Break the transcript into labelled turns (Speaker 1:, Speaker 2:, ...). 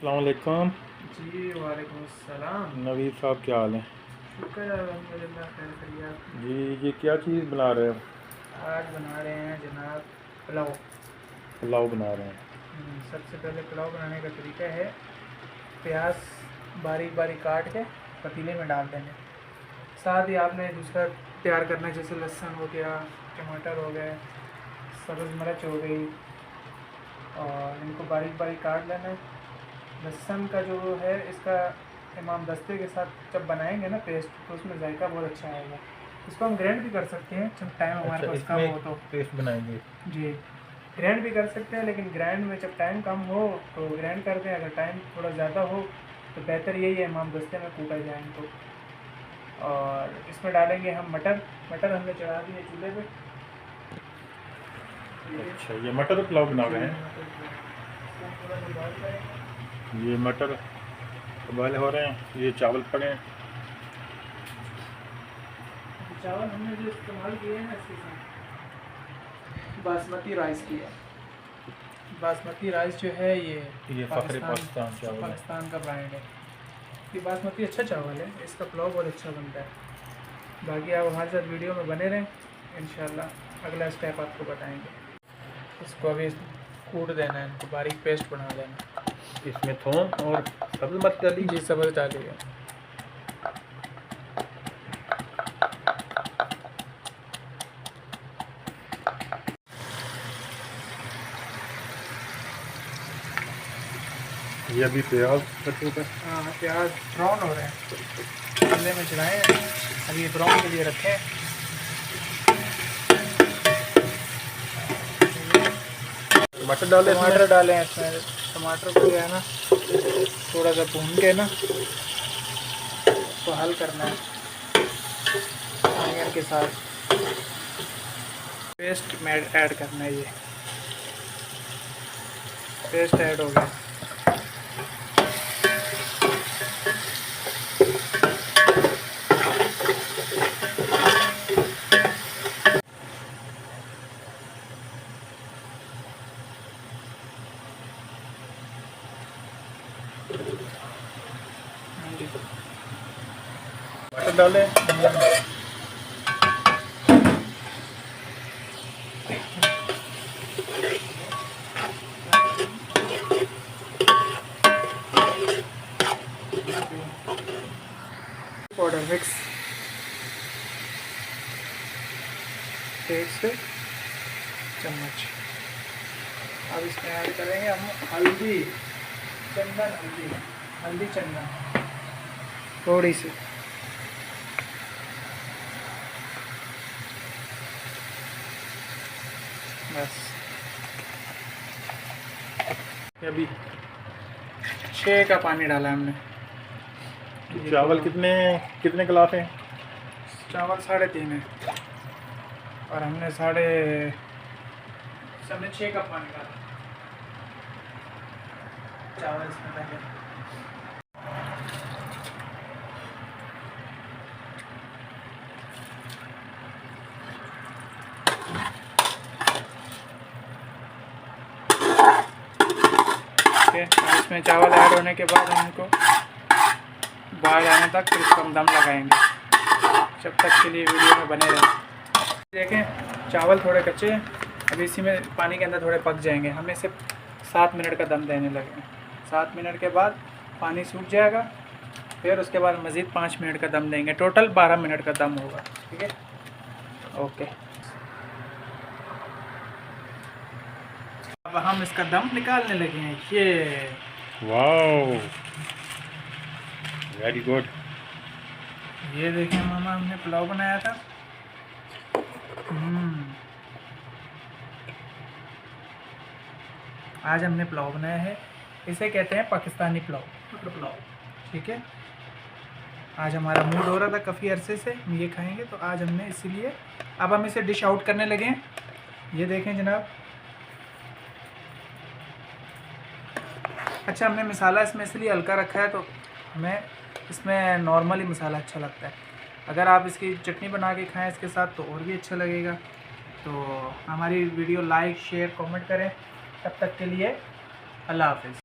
Speaker 1: अस्सलाम वालेकुम।
Speaker 2: जी वालेकुम अस्सलाम।
Speaker 1: नवीद साहब क्या हाल है?
Speaker 2: शुक्र है अल्हम्दुलिल्लाह, खैर खैरियत।
Speaker 1: जी, ये क्या चीज़ बना रहे हो?
Speaker 2: आज बना रहे हैं जनाब पुलाव।
Speaker 1: पुलाव बना रहे हैं।
Speaker 2: सबसे पहले पुलाव बनाने का तरीका है, प्याज बारीक बारीक काट के पतीले में डाल देंगे। साथ ही आपने दूसरा तैयार करना है, जैसे लहसुन हो गया, टमाटर हो गए, सब्ज़ मिर्च हो गई, और इनको बारीक बारीक काट लेना है। लहसुन का जो है, इसका इमाम दस्ते के साथ जब बनाएंगे ना पेस्ट, तो उसमें जायका बहुत अच्छा आएगा। इसको हम ग्राइंड भी कर सकते हैं जब टाइम हमारे
Speaker 1: अच्छा,
Speaker 2: पास कम
Speaker 1: इसमें
Speaker 2: हो तो।
Speaker 1: पेस्ट बनाएंगे।
Speaker 2: जी, ग्राइंड भी कर सकते हैं, लेकिन ग्राइंड में जब टाइम कम हो तो ग्राइंड करते हैं। अगर टाइम थोड़ा ज़्यादा हो तो बेहतर यही है इमाम दस्ते में कूटा जाए इनको। और इसमें डालेंगे हम मटर। मटर हमने चढ़ा दिए चूल्हे पे।
Speaker 1: अच्छा, ये मटर पुलाव बना रहे हैं।
Speaker 2: इसको हम थोड़ा सा बॉयल करेंगे।
Speaker 1: ये मटर उबाले हो रहे हैं, ये चावल पड़े हैं।
Speaker 2: चावल हमने जो इस्तेमाल किए हैं ना, इसके साथ बासमती राइस की है। बासमती राइस जो है
Speaker 1: ये फ़ख्र पाकिस्तान चावल है।
Speaker 2: पाकिस्तान का ब्रांड है। ये बासमती अच्छा चावल है, इसका पुलाव बहुत अच्छा बनता है। बाकी आप हमारे साथ वीडियो में बने रहें, इंशाल्लाह अगला स्टेप आपको बताएंगे। इसको अभी कूट देना है, इनको बारीक पेस्ट बना देना।
Speaker 1: इसमें थूम और सब्ज़ मिर्च डाली।
Speaker 2: जी, सब्ज़ डालिए।
Speaker 1: ये अभी प्याज कटे पर।
Speaker 2: हाँ, प्याज ब्राउन हो रहे हैं, पल्ले में चढ़ाए हैं, अभी ब्राउन के लिए रखें।
Speaker 1: टमाटर डाले,
Speaker 2: टमाटर डालें इसमें। टमाटर को जो है ना, थोड़ा सा भून के ना उसको हल करना है आनियन के साथ। पेस्ट में ऐड करना है। ये पेस्ट ऐड हो गया।
Speaker 1: टमाटर डाले।
Speaker 2: पाउडर मिक्स 1 से चम्मच। अब इसमें ऐड करेंगे हम हल्दी, चंदन हल्दी चंदन थोड़ी सी। बस
Speaker 1: अभी
Speaker 2: 6 का पानी डाला हमने।
Speaker 1: चावल कितने कितने गिलास हैं?
Speaker 2: चावल 3.5 है, और हमने 6 कप पानी डाला चावल इसमें पहले। इसमें चावल ऐड होने के बाद हम इनको बाहर आने तक फिर इसको हम दम लगाएंगे। जब तक के लिए वीडियो में बने रहें। देखें, चावल थोड़े कच्चे हैं, अभी इसी में पानी के अंदर थोड़े पक जाएंगे। हमें सिर्फ 7 मिनट का दम देने लगे। 7 मिनट के बाद पानी सूख जाएगा, फिर उसके बाद मज़ीद 5 मिनट का दम देंगे। टोटल 12 मिनट का दम होगा। ठीक है, ओके। अब हम इसका दम निकालने लगे हैं। ये
Speaker 1: वाओ, वेरी गुड।
Speaker 2: ये देखें मामा, हमने पुलाव बनाया था। आज हमने पुलाव बनाया है। इसे कहते हैं पाकिस्तानी पुलाव। ठीक है, आज हमारा मूड हो रहा था काफ़ी अरसे से हम ये खाएंगे, तो आज हमने इसीलिए अब हम इसे डिश आउट करने लगे हैं। ये देखें जनाब। अच्छा, हमने मसाला इसमें इसलिए हल्का रखा है, तो हमें इसमें नॉर्मली मसाला अच्छा लगता है। अगर आप इसकी चटनी बना के खाएं इसके साथ तो और भी अच्छा लगेगा। तो हमारी वीडियो लाइक शेयर कमेंट करें। तब तक के लिए अल्लाह हाफ़िज़।